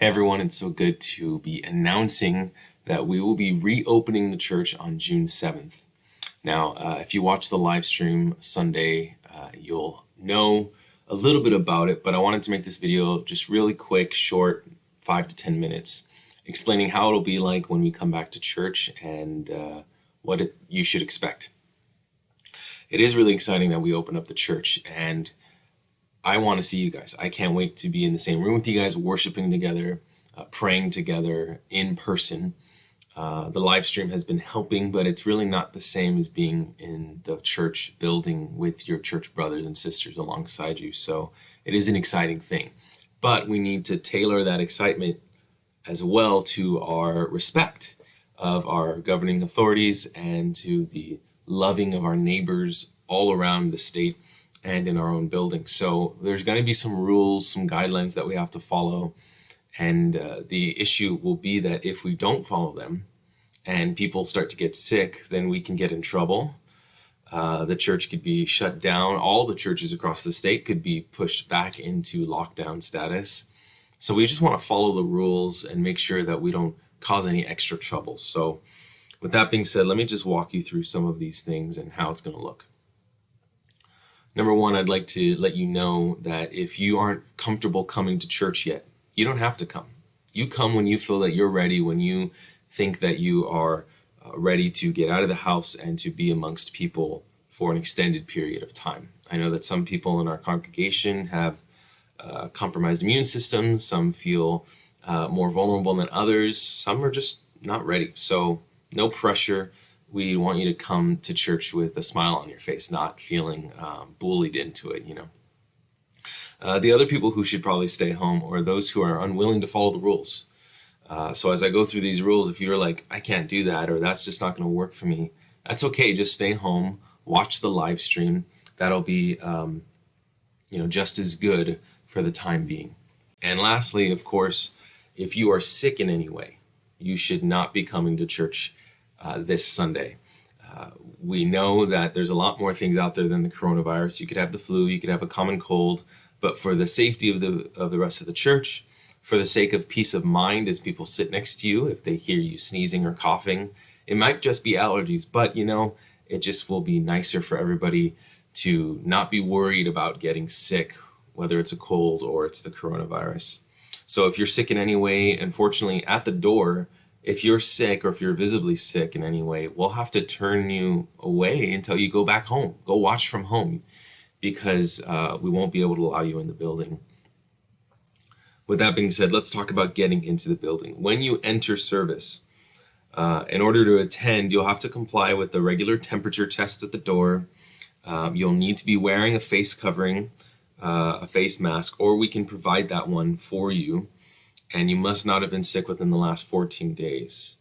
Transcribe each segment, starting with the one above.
Everyone, it's so good to be announcing that we will be reopening the church on June 7th. Now, if you watch the live stream Sunday, you'll know a little bit about it, but I wanted to make this video just really quick, short, 5 to 10 minutes, explaining how it'll be like when we come back to church and what you should expect. It is really exciting that we open up the church, and I want to see you guys. I can't wait to be in the same room with you guys, worshiping together, praying together in person. The live stream has been helping, but it's really not the same as being in the church building with your church brothers and sisters alongside you. So it is an exciting thing. But we need to tailor that excitement as well to our respect of our governing authorities and to the loving of our neighbors all around the state and in our own building. So there's going to be some rules, some guidelines that we have to follow. And the issue will be that if we don't follow them and people start to get sick, then we can get in trouble. The church could be shut down. All the churches across the state could be pushed back into lockdown status. So we just want to follow the rules and make sure that we don't cause any extra trouble. So with that being said, let me just walk you through some of these things and how it's going to look. Number one, I'd like to let you know that if you aren't comfortable coming to church yet, you don't have to come. You come when you feel that you're ready, when you think that you are ready to get out of the house and to be amongst people for an extended period of time. I know that some people in our congregation have compromised immune systems. Some feel more vulnerable than others. Some are just not ready. So no pressure. We want you to come to church with a smile on your face, not feeling bullied into it, The other people who should probably stay home are those who are unwilling to follow the rules. So as I go through these rules, if you're like, I can't do that, or that's just not going to work for me, that's okay. Just stay home, watch the live stream. That'll be, just as good for the time being. And lastly, of course, if you are sick in any way, you should not be coming to church this Sunday. We know that there's a lot more things out there than the coronavirus. You could have the flu, you could have a common cold, but for the safety of the rest of the church, for the sake of peace of mind as people sit next to you, if they hear you sneezing or coughing, it might just be allergies, but it just will be nicer for everybody to not be worried about getting sick, whether it's a cold or it's the coronavirus. So if you're sick in any way, unfortunately, at the door, if you're sick or if you're visibly sick in any way, we'll have to turn you away until you go back home. Go watch from home because we won't be able to allow you in the building. With that being said, let's talk about getting into the building. When you enter service, in order to attend, you'll have to comply with the regular temperature test at the door. You'll need to be wearing a face covering, a face mask, or we can provide that one for you. And you must not have been sick within the last 14 days.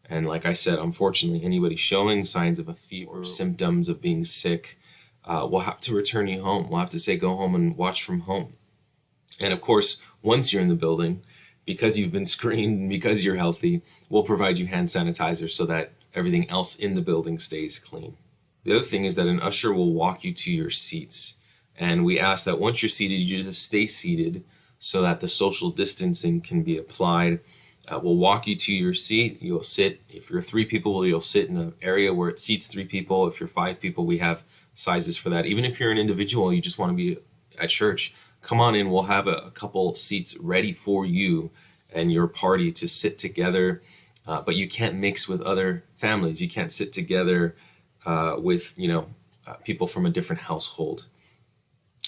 And like I said, unfortunately, anybody showing signs of a fever, symptoms of being sick, we'll have to return you home. We'll have to say, go home and watch from home. And of course, once you're in the building, because you've been screened and because you're healthy, we'll provide you hand sanitizer so that everything else in the building stays clean. The other thing is that an usher will walk you to your seats. And we ask that once you're seated, you just stay seated so that the social distancing can be applied. We'll walk you to your seat. You'll sit. If you're 3 people, you'll sit in an area where it seats 3 people. If you're 5 people, we have sizes for that. Even if you're an individual, you just want to be at church, come on in. We'll have a couple seats ready for you and your party to sit together. But you can't mix with other families. You can't sit together with people from a different household.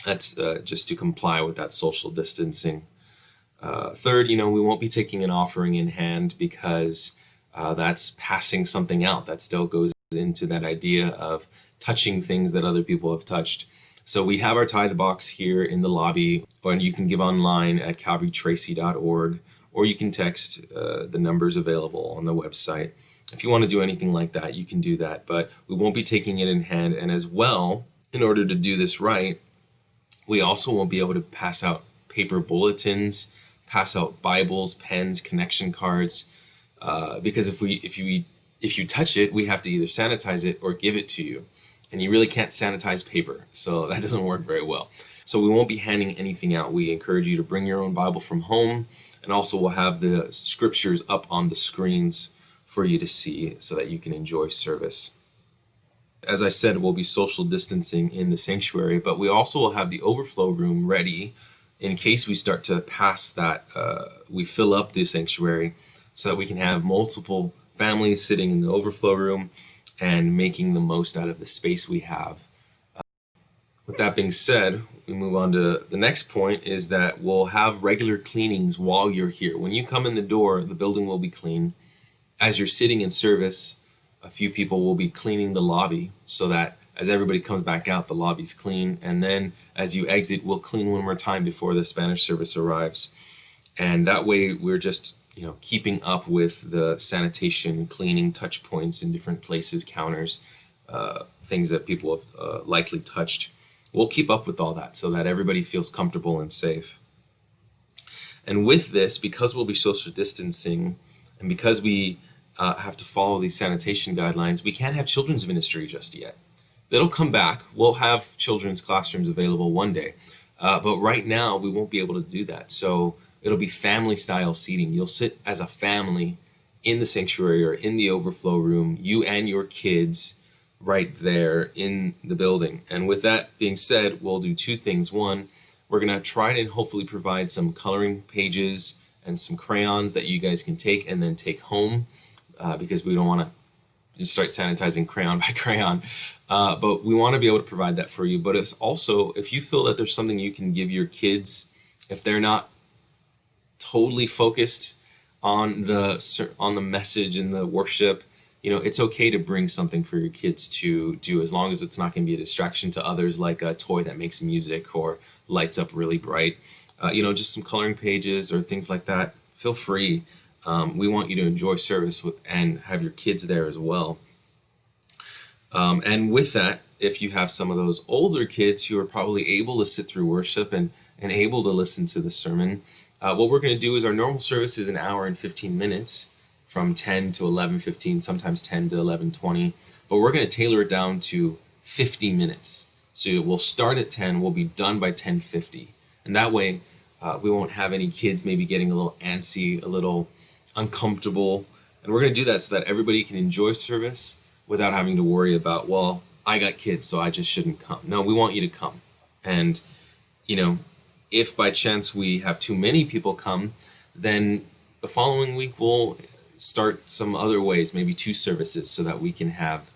That's just to comply with that social distancing. Third, we won't be taking an offering in hand because that's passing something out. That still goes into that idea of touching things that other people have touched. So we have our tithe box here in the lobby, or you can give online at calvarytracy.org, or you can text the numbers available on the website. If you want to do anything like that, you can do that, but we won't be taking it in hand. And as well, in order to do this right, we also won't be able to pass out paper bulletins, pass out Bibles, pens, connection cards, because if you touch it, we have to either sanitize it or give it to you. And you really can't sanitize paper, so that doesn't work very well. So we won't be handing anything out. We encourage you to bring your own Bible from home, and also we'll have the scriptures up on the screens for you to see so that you can enjoy service. As I said, we'll be social distancing in the sanctuary, but we also will have the overflow room ready in case we start to pass that, we fill up the sanctuary so that we can have multiple families sitting in the overflow room and making the most out of the space we have. With that being said, we move on to the next point, is that we'll have regular cleanings while you're here. When you come in the door, the building will be clean. As you're sitting in service, a few people will be cleaning the lobby so that as everybody comes back out, the lobby's clean. And then as you exit, we'll clean one more time before the Spanish service arrives. And that way we're just, keeping up with the sanitation, cleaning touch points in different places, counters, things that people have likely touched. We'll keep up with all that so that everybody feels comfortable and safe. And with this, because we'll be social distancing and because we have to follow these sanitation guidelines, we can't have children's ministry just yet. That'll come back. We'll have children's classrooms available one day. But right now, we won't be able to do that. So it'll be family-style seating. You'll sit as a family in the sanctuary or in the overflow room, you and your kids right there in the building. And with that being said, we'll do two things. One, we're going to try to hopefully provide some coloring pages and some crayons that you guys can take and then take home, because we don't want to just start sanitizing crayon by crayon. But we want to be able to provide that for you. But it's also, if you feel that there's something you can give your kids, if they're not totally focused on the message and the worship, it's okay to bring something for your kids to do, as long as it's not going to be a distraction to others, like a toy that makes music or lights up really bright. Just some coloring pages or things like that. Feel free. We want you to enjoy service and have your kids there as well. And with that, if you have some of those older kids who are probably able to sit through worship and able to listen to the sermon, what we're going to do is our normal service is an hour and 15 minutes from 10 to 11:15, sometimes 10 to 11:20. But we're going to tailor it down to 50 minutes. So we'll start at 10, we'll be done by 10:50. And that way, we won't have any kids maybe getting a little antsy, a little uncomfortable. And we're going to do that so that everybody can enjoy service without having to worry about, well, I got kids, so I just shouldn't come. No, we want you to come. And, if by chance we have too many people come, then the following week we'll start some other ways, maybe 2 services, so that we can have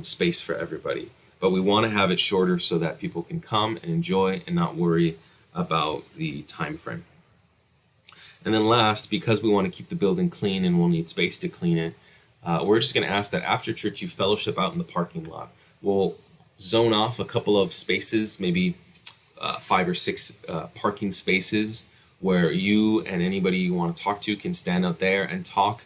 space for everybody. But we want to have it shorter so that people can come and enjoy and not worry about the time frame. And then last, because we want to keep the building clean and we'll need space to clean it, we're just going to ask that after church you fellowship out in the parking lot. We'll zone off a couple of spaces, maybe 5 or 6 parking spaces, where you and anybody you want to talk to can stand out there and talk.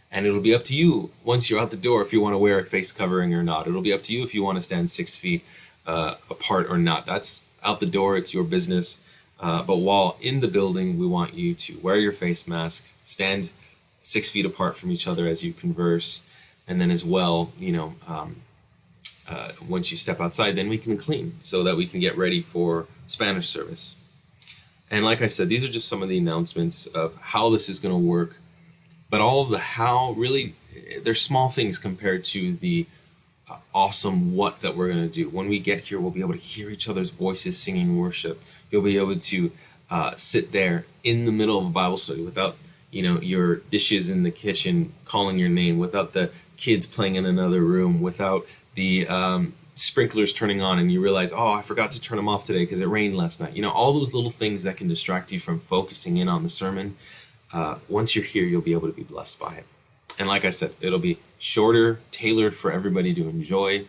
And it'll be up to you once you're out the door if you want to wear a face covering or not. It'll be up to you if you want to stand 6 feet apart or not. That's out the door. It's your business. But while in the building, we want you to wear your face mask, stand 6 feet apart from each other as you converse. And then as well, once you step outside, then we can clean so that we can get ready for Spanish service. And like I said, these are just some of the announcements of how this is going to work. But all of the how, really, they're small things compared to the awesome what that we're going to do. When we get here, we'll be able to hear each other's voices singing worship. You'll be able to sit there in the middle of a Bible study without, your dishes in the kitchen calling your name, without the kids playing in another room, without the sprinklers turning on and you realize, oh, I forgot to turn them off today because it rained last night. All those little things that can distract you from focusing in on the sermon. Once you're here, you'll be able to be blessed by it. And like I said, it'll be shorter, tailored for everybody to enjoy.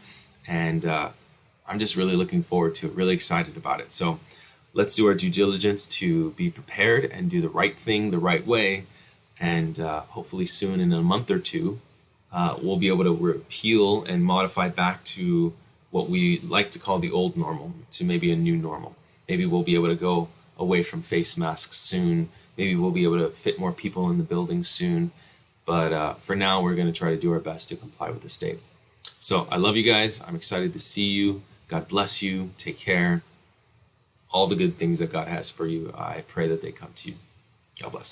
And I'm just really looking forward to it, really excited about it. So let's do our due diligence to be prepared and do the right thing the right way. And hopefully soon, in a month or two, we'll be able to repeal and modify back to what we like to call the old normal, to maybe a new normal. Maybe we'll be able to go away from face masks soon. Maybe we'll be able to fit more people in the building soon. But for now, we're going to try to do our best to comply with the state. So I love you guys. I'm excited to see you. God bless you. Take care. all the good things that God has for you, I pray that they come to you. God bless.